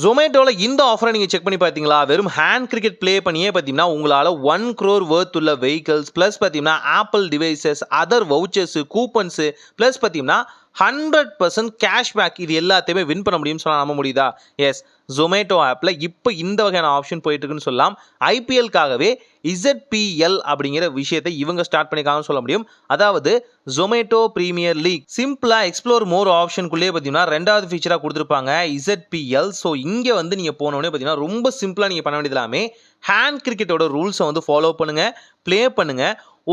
Zomatoல இந்த ஆஃபரை நீங்க செக் பண்ணி பார்த்தீங்களா? வெறும் ஹேண்ட் கிரிக்கெட் ப்ளே பண்ணியே பார்த்தீங்கன்னா, உங்களால 1 crore வொர்த் உள்ள வெஹிக்கிள்ஸ் பிளஸ் பார்த்தீங்கன்னா, Apple devices, other vouchers, coupons plus பார்த்தீங்கன்னா 100% கேஷ்பேக் இது எல்லாத்தையுமே வின் பண்ண முடியும்னு சொன்னா நம்ப முடியுதா? எஸ், Zomato ஆப்ல இப்போ இந்த வகையான ஆப்ஷன் போயிட்டு இருக்குன்னு சொல்லலாம். ஐபிஎல்காகவே ZPL அப்படிங்கிற விஷயத்தை இவங்க ஸ்டார்ட் பண்ணிருக்காங்கன்னு சொல்ல முடியும். அதாவது Zomato பிரீமியர் லீக் சிம்பிளா எக்ஸ்ப்ளோர் மோர் ஆப்ஷனுக்குள்ளே பார்த்தீங்கன்னா ரெண்டாவது ஃபீச்சரா கொடுத்துருப்பாங்க ZPL. ஸோ இங்கே வந்து நீங்கள் போனோடனே பார்த்தீங்கன்னா ரொம்ப சிம்பிளாக நீங்கள் பண்ண வேண்டியது எல்லாமே ஹேண்ட் கிரிக்கெட்டோட ரூல்ஸை வந்து ஃபாலோ பண்ணுங்க, ப்ளே பண்ணுங்க.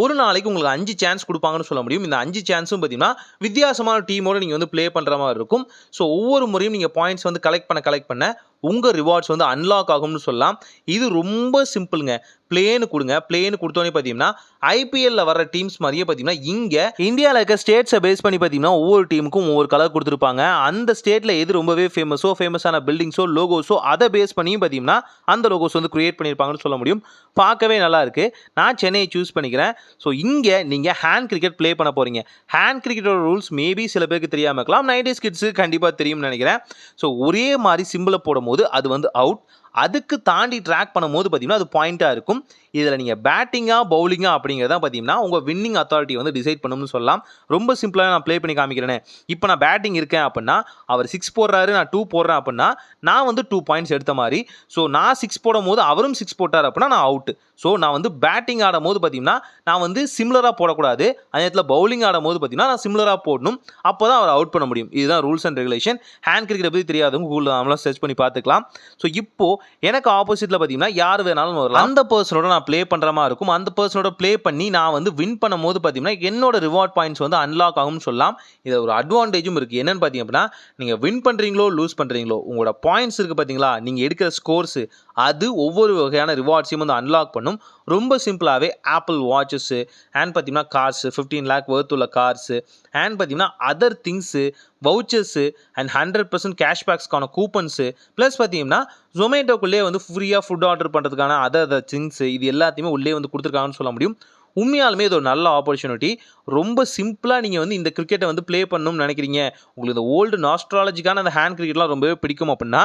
ஒரு நாளைக்கு உங்களுக்கு 5 சான்ஸ் கொடுப்பாங்கன்னு சொல்ல முடியும். இந்த 5 சான்ஸும் பார்த்தீங்கன்னா வித்தியாசமான டீமோட நீங்கள் வந்து ப்ளே பண்ணுற மாதிரி இருக்கும். ஸோ ஒவ்வொரு முறையும் நீங்கள் பாயிண்ட்ஸ் வந்து கலெக்ட் பண்ண உங்கள் ரிவார்ட்ஸ் வந்து அன்லாக் ஆகும்னு சொல்லலாம். இது ரொம்ப சிம்பிளுங்க. பிளேன்னு கொடுங்க. பிளேன்னு கொடுத்தோன்னே பார்த்தீங்கன்னா ஐபிஎல்ல வர டீம்ஸ் மாதிரியே பார்த்தீங்கன்னா இங்கே இந்தியாவில் இருக்க ஸ்டேட்ஸை பேஸ் பண்ணி பார்த்தீங்கன்னா ஒவ்வொரு டீமுக்கும் ஒவ்வொரு கலர் கொடுத்துருப்பாங்க. அந்த ஸ்டேட்டில் எது ரொம்பவே ஃபேமஸான பில்டிங்ஸோ லோகோஸோ அதை பேஸ் பண்ணியும் பார்த்தீங்கன்னா அந்த லோகோஸ் வந்து கிரியேட் பண்ணியிருப்பாங்கன்னு சொல்ல முடியும். பார்க்கவே நல்லா இருக்கு. நான் சென்னையை சூஸ் பண்ணிக்கிறேன். ஸோ இங்கே நீங்கள் ஹேண்ட் கிரிக்கெட் ப்ளே பண்ண போகிறீங்க. ஹேண்ட் கிரிக்கெட்டோட ரூல்ஸ் மேபி சில பேருக்கு தெரியாமல் இருக்கலாம். 90s கிட்ஸுக்கு கண்டிப்பாக தெரியும்னு நினைக்கிறேன். ஸோ ஒரே மாதிரி சிம்பிளை போடும்போது அது வந்து அவுட். அதுக்கு தாண்டி ட்ராக் பண்ணும்போது பார்த்தீங்கன்னா அது பாயிண்டாக இருக்கும். இதில் நீங்கள் பேட்டிங்கா பவுலிங்கா அப்படிங்கிறத பார்த்தீங்கன்னா உங்கள் வின்னிங் அத்தாரிட்டி வந்து டிசைட் பண்ணணும்னு சொல்லலாம். ரொம்ப சிம்பிளாக நான் ப்ளே பண்ணி காமிக்கிறேனே. இப்போ நான் பேட்டிங் இருக்கேன் அப்படின்னா அவர் 6 போடுறாரு, நான் 2 போடுறேன் அப்படின்னா நான் வந்து 2 பாயிண்ட்ஸ் எடுத்த மாதிரி. ஸோ நான் 6 போடும் போது அவரும் 6 போட்டார் அப்படின்னா நான் அவுட்டு. ஸோ நான் வந்து பேட்டிங் ஆடும் போது பார்த்தீங்கன்னா நான் வந்து சிமிலராக போடக்கூடாது. அதே நேரத்தில் பவுலிங் ஆடும் போது பார்த்தீங்கன்னா நான் சிமிலராக போடணும். அப்போ தான் அவர் அவுட் பண்ண முடியும். இதுதான் rules and regulation. Hand cricket பற்றி தெரியாதவங்க கூகுளில் நம்மளாம் சர்ச் பண்ணி பார்த்துக்கலாம். ஸோ இப்போ எனக்கு ஆப்போசிட்டில் பார்த்தீங்கன்னா யார் வேணாலும் வரலாம். அந்த பர்சனோட நான் ப்ளே பண்ணுற மாதிரி இருக்கும். அந்த பர்சனோட ப்ளே பண்ணி நான் வந்து வின் பண்ணும் போது பார்த்தீங்கன்னா என்னோட ரிவார்ட் பாயிண்ட்ஸ் வந்து அன்லாக் ஆகும்னு சொல்லலாம். இது ஒரு அட்வான்டேஜும் இருக்குது. என்னன்னு பார்த்தீங்க அப்படின்னா நீங்கள் வின் பண்ணுறீங்களோ லூஸ் பண்ணுறீங்களோ உங்களோட பாயிண்ட்ஸ் இருக்குது பார்த்தீங்களா, நீங்கள் எடுக்கிற ஸ்கோர்ஸ் அது ஒவ்வொரு வகையான ரிவார்ட்ஸையும் வந்து அன்லாக் பண்ணும். ரொம்ப சிம்பிளாகவே ஆப்பிள் வாட்சஸ்ஸு அண்ட் பார்த்தீங்கன்னா கார்ஸு 15 lakh வொர்த் உள்ள கார்ஸு அண்ட் பார்த்தீங்கன்னா அதர் திங்ஸு வவுச்சர்ஸு அண்ட் 100% கேஷ்பேக்ஸ்க்கான கூப்பன்ஸு ப்ளஸ் பார்த்தீங்கன்னா Zomatoக்குள்ளே வந்து ஃப்ரீயாக ஃபுட் ஆர்டர் பண்ணுறதுக்கான அதர் திங்ஸு இது எல்லாத்தையுமே உள்ளே வந்து கொடுத்துருக்காங்கன்னு சொல்ல முடியும். உண்மையாலுமே இது ஒரு நல்ல ஆப்பர்ச்சுனிட்டி. ரொம்ப சிம்பிளாக நீங்கள் வந்து இந்த கிரிக்கெட்டை வந்து ப்ளே பண்ணணும்னு நினைக்கிறீங்க, உங்களுக்கு இந்த ஓல்டு நாஸ்ட்ராலஜிக்கான அந்த ஹேண்ட் கிரிக்கெட்லாம் ரொம்பவே பிடிக்கும் அப்படின்னா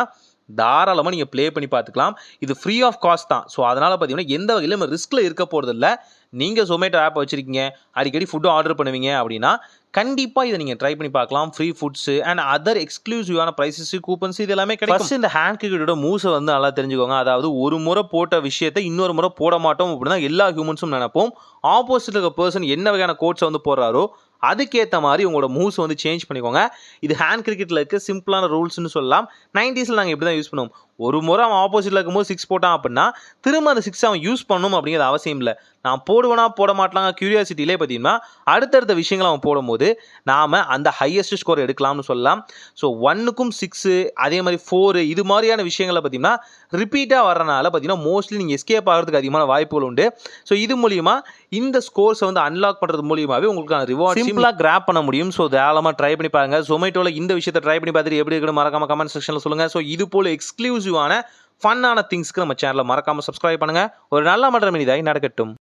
தாராளமாக நீங்கள் ப்ளே பண்ணி பார்த்துக்கலாம். இது ஃப்ரீ ஆஃப் காஸ்ட் தான். ஸோ அதனால் பார்த்தீங்கன்னா எந்த வகையிலும் நம்ம ரிஸ்கில் இருக்க போகிறதில்ல. நீங்கள் Zomato ஆப் வச்சுருக்கீங்க, அடிக்கடி ஃபுட்டு ஆர்டர் பண்ணுவீங்க அப்படின்னா கண்டிப்பாக இதை நீங்கள் ட்ரை பண்ணி பார்க்கலாம். ஃப்ரீ ஃபுட்ஸு அண்ட் அதர் எக்ஸ்க்ளூசிவான ப்ரைஸஸ் கூப்பன்ஸ் இது எல்லாமே கிடைக்கும். ஃபர்ஸ்ட் இந்த ஹேண்ட் கிரிக்கெட்டோட மூவ்ஸை வந்து நல்லா தெரிஞ்சுக்கோங்க. அதாவது ஒரு முறை போட்ட விஷயத்தை இன்னொரு முறை போட மாட்டோம் அப்படின்னா எல்லா ஹியூமன்ஸும் நினைப்போம். ஆப்போசிட் இருக்க பர்சன் என்ன வகையான கோட்ஸை வந்து போடுறாரோ அதுக்கேற்ற மாதிரி உங்களோட மூவ்ஸ் வந்து சேஞ்ச் பண்ணிக்கோங்க. இது ஹேண்ட் கிரிக்கெட்டில் இருக்க சிம்பிளான ரூல்ஸ்னு சொல்லலாம். 90s நாங்கள் இப்படி தான் யூஸ் பண்ணுவோம். ஒரு முறை அவன் ஆப்போசிட்டில் இருக்கும்போது 6 போட்டான் அப்படின்னா திரும்ப அந்த 6 அவன் யூஸ் பண்ணணும் அப்படிங்கிறது அவசியம் இல்லை. நான் போடுவேனா போட மாட்டலாங்க கியூரியாசிட்டிலே பார்த்தீங்கன்னா அடுத்தடுத்த விஷயங்களை அவன் போடும்போது நாம் அந்த ஹையஸ்ட் ஸ்கோர் எடுக்கலாம்னு சொல்லலாம். ஸோ 1க்கும் 6 அதே மாதிரி 4 இது மாதிரியான விஷயங்களை பார்த்தீங்கன்னா ரிப்பீட்டாக வரனால பார்த்தீங்கன்னா மோஸ்ட்லி நீங்கள் எஸ்கேப் ஆகிறதுக்கு அதிகமான வாய்ப்புகள் உண்டு. ஸோ இது மூலிமா இந்த ஸ்கோர்ஸை வந்து அன்லாக் பண்ணுறது மூலியமாகவே உங்களுக்கான ரிவார்ட் சிம்பிளாக கிராப் பண்ண முடியும். ஸோ தாராளமாக ட்ரை பண்ணி பாருங்க. Zomatoல இந்த விஷயத்தை ட்ரை பண்ணி பார்த்துட்டு எப்படி இருக்குன்னு மறக்காம கமெண்ட் செக்ஷனில் சொல்லுங்கள். ஸோ இது போல் எக்ஸ்க்ளூசிவான ஃபன்னான திங்ஸ்க்கு நம்ம சேனலை மறக்காமல் சப்ஸ்கிரைப் பண்ணுங்கள். ஒரு நல்ல மற்ற இதாய் நடக்கட்டும்.